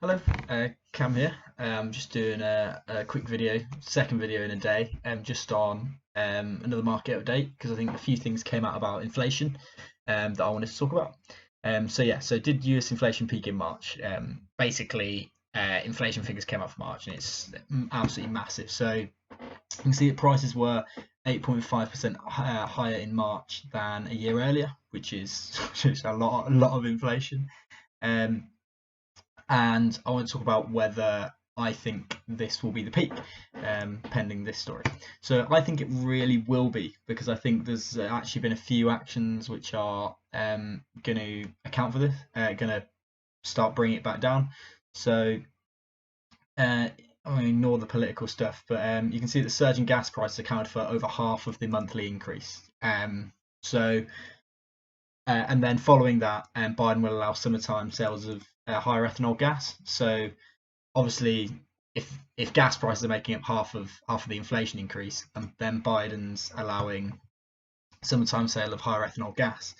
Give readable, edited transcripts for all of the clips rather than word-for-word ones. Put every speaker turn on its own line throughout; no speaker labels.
Hello, Cam here. Just doing a quick video, second video in a day, just on another market update because I think a few things came out about inflation that I wanted to talk about. So did US inflation peak in March? Basically, inflation figures came out for March and it's absolutely massive. So you can see that prices were 8.5% higher in March than a year earlier, which is a lot of inflation. And I want to talk about whether I think this will be the peak, pending this story. So I think it really will be, because I think there's actually been a few actions which are going to account for this, going to start bringing it back down. So I ignore the political stuff, but you can see that surging gas prices accounted for over half of the monthly increase. And then following that, Biden will allow summertime sales of higher ethanol gas. So obviously, if gas prices are making up half of the inflation increase, and then Biden's allowing summertime sale of higher ethanol gas,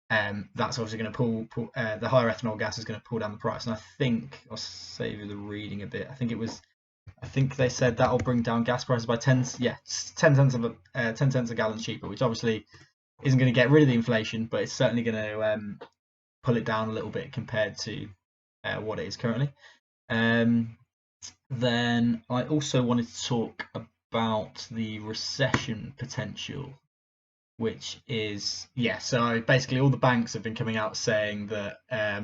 that's obviously going to pull the higher ethanol gas is going to pull down the price. And I think I'll save you the reading a bit. I think they said that'll bring down gas prices by 10 cents a gallon cheaper, which obviously isn't going to get rid of the inflation, but it's certainly going to pull it down a little bit compared to what it is currently. Then I also wanted to talk about the recession potential, which is, so basically all the banks have been coming out saying that a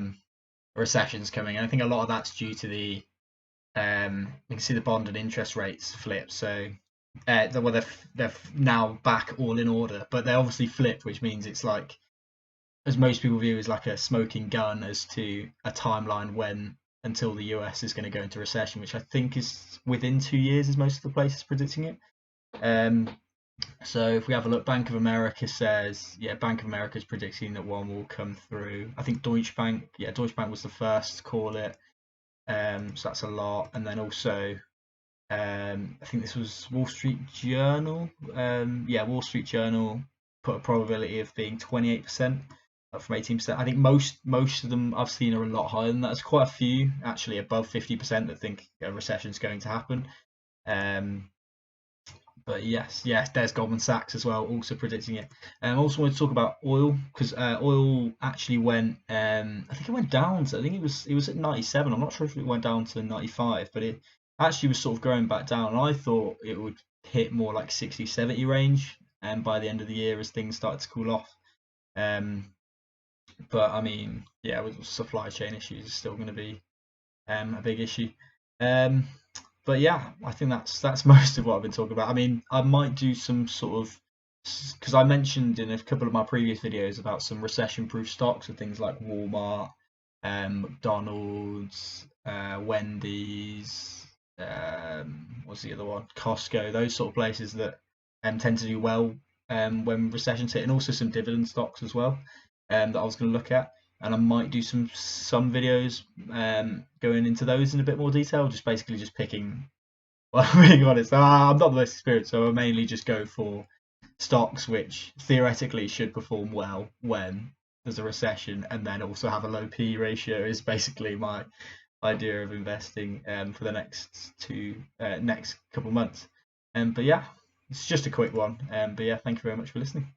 recession's coming, and I think a lot of that's due to the you can see the bond and interest rates flip. So they're now back all in order, but they're obviously flipped, which means it's like, as most people view, as like a smoking gun as to a timeline when until the US is going to go into recession, which I think is within 2 years, as most of the places predicting it. So if we have a look, Bank of America says, Bank of America is predicting that one will come through. I think Deutsche Bank was the first to call it. So that's a lot. And then also, I think this was Wall Street Journal. Wall Street Journal put a probability of being 28%, up from 18%. I think most of them I've seen are a lot higher than that. There's quite a few actually above 50% that think a recession is going to happen. But yes, there's Goldman Sachs as well, also predicting it. I also want to talk about oil, because oil actually went, I think it went down. So I think it was at 97. I'm not sure if it went down to 95, but it actually was sort of going back down. And I thought it would hit more like 60, 70 range, by the end of the year as things started to cool off. But I mean, with supply chain issues, it's still going to be a big issue. But yeah, I think that's most of what I've been talking about. I mean, I might do some sort of, because I mentioned in a couple of my previous videos about some recession-proof stocks of things like Walmart, McDonald's, Wendy's, what's the other one? Costco, those sort of places that tend to do well when recessions hit, and also some dividend stocks as well that I was going to look at. And I might do some videos going into those in a bit more detail, just basically just picking, well, being honest, I'm not the most experienced, so I mainly just go for stocks which theoretically should perform well when there's a recession, and then also have a low P ratio is basically my idea of investing for the next couple of months. But yeah, it's just a quick one. But yeah, thank you very much for listening.